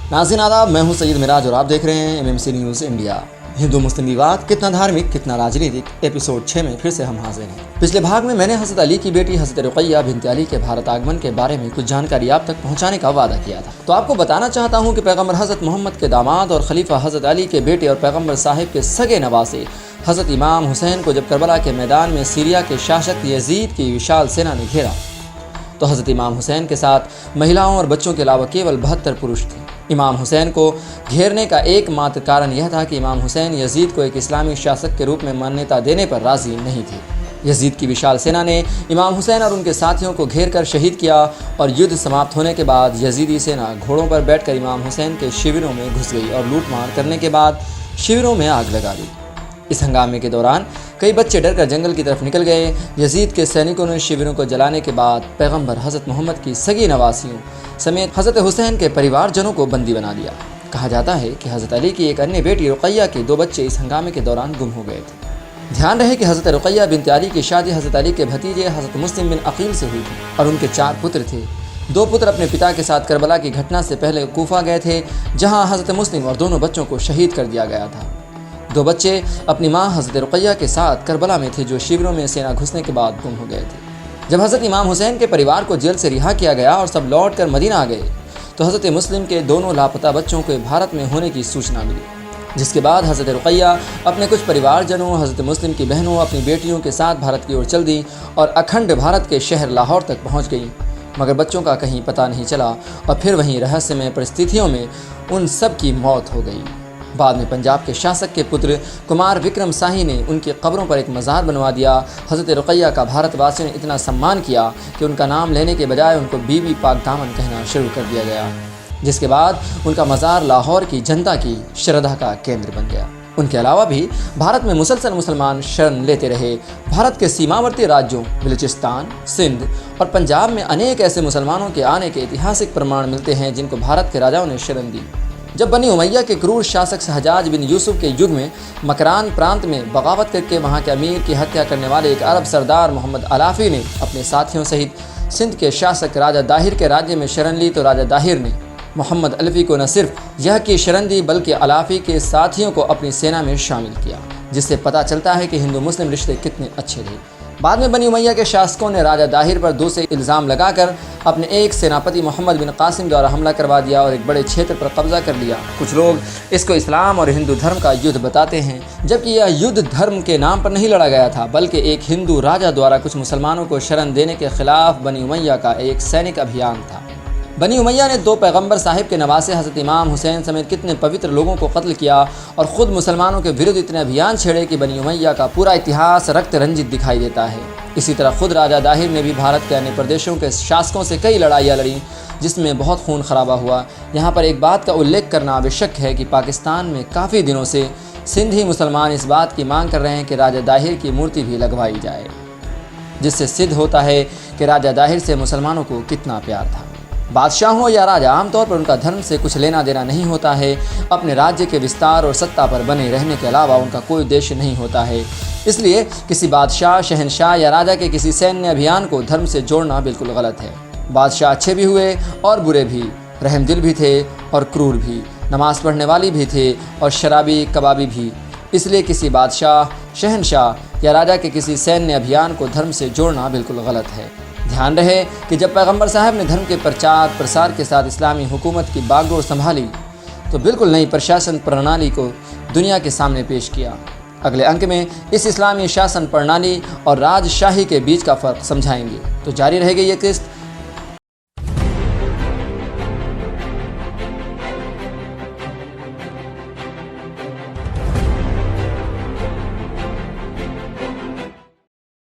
नाज़रीन आदाब, मैं हूं सैयद मिराज और आप देख रहे हैं MMC न्यूज़ इंडिया। हिंदू मुस्लिम विवाद कितना धार्मिक कितना राजनीतिक, एपिसोड 6 में फिर से हम हाजिर हैं। पिछले भाग में मैंने हज़रत अली की बेटी हज़रत रुक़ैया बिन्त अली के भारत आगमन के बारे में कुछ जानकारी आप तक पहुंचाने का वादा किया था। तो आपको बताना चाहता हूं कि पैगम्बर हज़रत मोहम्मद के दामाद और खलीफा हज़रत अली के बेटे और पैगम्बर साहिब के सगे नवासे हज़रत इमाम हुसैन को जब करबला के मैदान में सीरिया के शासक यजीद की विशाल सेना ने घेरा तो हज़रत इमाम हुसैन के साथ महिलाओं और बच्चों के अलावा केवल 72 पुरुष थे। इमाम हुसैन को घेरने का एकमात्र कारण यह था कि इमाम हुसैन यजीद को एक इस्लामी शासक के रूप में मान्यता देने पर राज़ी नहीं थे। यजीद की विशाल सेना ने इमाम हुसैन और उनके साथियों को घेर कर शहीद किया और युद्ध समाप्त होने के बाद यजीदी सेना घोड़ों पर बैठकर इमाम हुसैन के शिविरों में घुस गई और लूटमार करने के बाद शिविरों में आग लगा दी। इस हंगामे के दौरान कई बच्चे डरकर जंगल की तरफ निकल गए। यजीद के सैनिकों ने शिविरों को जलाने के बाद पैगंबर हज़रत मोहम्मद की सगी नवासियों समेत हज़रत हुसैन के परिवारजनों को बंदी बना लिया। कहा जाता है कि हज़रत अली की एक अन्य बेटी रुक़ैया के 2 बच्चे इस हंगामे के दौरान गुम हो गए थे। ध्यान रहे कि हज़रत रुक़ैया बिन्त अली की शादी हज़रत अली के भतीजे हज़रत मुस्लिम बिन अक़ील से हुई थी और उनके 4 पुत्र थे। 2 पुत्र अपने पिता के साथ करबला की घटना से पहले कूफा गए थे, जहाँ हज़रत मुस्लिम और दोनों बच्चों को शहीद कर दिया गया था। 2 बच्चे अपनी मां हज़रत रुक़ैया के साथ करबला में थे, जो शिविरों में सेना घुसने के बाद गुम हो गए थे। जब हज़रत इमाम हुसैन के परिवार को जेल से रिहा किया गया और सब लौट कर मदीना आ गए तो हज़रत मुस्लिम के दोनों लापता बच्चों के भारत में होने की सूचना मिली, जिसके बाद हज़रत रुक़ैया अपने कुछ परिवारजनों हज़रत मुस्लिम की बहनों अपनी बेटियों के साथ भारत की ओर चल दी और अखंड भारत के शहर लाहौर तक पहुँच गई। मगर बच्चों का कहीं पता नहीं चला और फिर वहीं रहस्यमय परिस्थितियों में उन सब की मौत हो गई। बाद में पंजाब के शासक के पुत्र कुमार विक्रम शाही ने उनकी कब्रों पर एक मज़ार बनवा दिया। हज़रत रुक़ैया का भारतवासियों ने इतना सम्मान किया कि उनका नाम लेने के बजाय उनको बीबी पाक दामन कहना शुरू कर दिया गया, जिसके बाद उनका मज़ार लाहौर की जनता की श्रद्धा का केंद्र बन गया। उनके अलावा भी भारत में मुसलसल मुसलमान शरण लेते रहे। भारत के सीमावर्ती राज्यों बलूचिस्तान, सिंध और पंजाब में अनेक ऐसे मुसलमानों के आने के ऐतिहासिक प्रमाण मिलते हैं जिनको भारत के राजाओं ने शरण दी। जब बनी उमैया के क्रूर शासक हज्जाज बिन यूसुफ के युग में मकरान प्रांत में बगावत करके वहाँ के अमीर की हत्या करने वाले एक अरब सरदार मोहम्मद अलाफ़ी ने अपने साथियों सहित सिंध के शासक राजा दाहिर के राज्य में शरण ली तो राजा दाहिर ने मोहम्मद अल्फ़ी को न सिर्फ यह की शरण दी बल्कि अलाफ़ी के साथियों को अपनी सेना में शामिल किया, जिससे पता चलता है कि हिंदू मुस्लिम रिश्ते कितने अच्छे थे। बाद में बनी उमैया के शासकों ने राजा दाहिर पर दूसरे इल्ज़ाम लगाकर अपने एक सेनापति मोहम्मद बिन कासिम द्वारा हमला करवा दिया और एक बड़े क्षेत्र पर कब्जा कर लिया। कुछ लोग इसको इस्लाम और हिंदू धर्म का युद्ध बताते हैं, जबकि यह युद्ध धर्म के नाम पर नहीं लड़ा गया था, बल्कि एक हिंदू राजा द्वारा कुछ मुसलमानों को शरण देने के खिलाफ बनी उमैया का एक सैनिक अभियान था। बनी उमैया ने 2 पैगंबर साहिब के नवासे हज़रत इमाम हुसैन समेत कितने पवित्र लोगों को कत्ल किया और ख़ुद मुसलमानों के विरुद्ध इतने अभियान छेड़े कि बनी उमैया का पूरा इतिहास रक्त रंजित दिखाई देता है। इसी तरह खुद राजा दाहिर ने भी भारत के अन्य प्रदेशों के शासकों से कई लड़ाइयाँ लड़ी, जिसमें बहुत खून खराबा हुआ। यहाँ पर एक बात का उल्लेख करना आवश्यक है कि पाकिस्तान में काफ़ी दिनों से सिंधी मुसलमान इस बात की मांग कर रहे हैं कि राजा दाहिर की मूर्ति भी लगवाई जाए, जिससे सिद्ध होता है कि राजा दाहिर से मुसलमानों को कितना प्यार था। बादशाह हो या राजा, आमतौर पर उनका धर्म से कुछ लेना देना नहीं होता है। अपने राज्य के विस्तार और सत्ता पर बने रहने के अलावा उनका कोई उद्देश्य नहीं होता है। इसलिए किसी बादशाह, शहनशाह या राजा के किसी सैन्य अभियान को धर्म से जोड़ना बिल्कुल गलत है। बादशाह अच्छे भी हुए और बुरे भी, रहमदिल भी थे और क्रूर भी, नमाज पढ़ने वाली भी थे और शराबी कबाबी भी। इसलिए किसी बादशाह, शहनशाह या राजा के किसी सैन्य अभियान को धर्म से जोड़ना बिल्कुल गलत है। ध्यान रहे कि जब पैगंबर साहब ने धर्म के प्रचार प्रसार के साथ इस्लामी हुकूमत की बागडोर संभाली तो बिल्कुल नई प्रशासन प्रणाली को दुनिया के सामने पेश किया। अगले अंक में इस इस्लामी शासन प्रणाली और राजशाही के बीच का फ़र्क समझाएंगे। तो जारी रहेगी ये किस्त।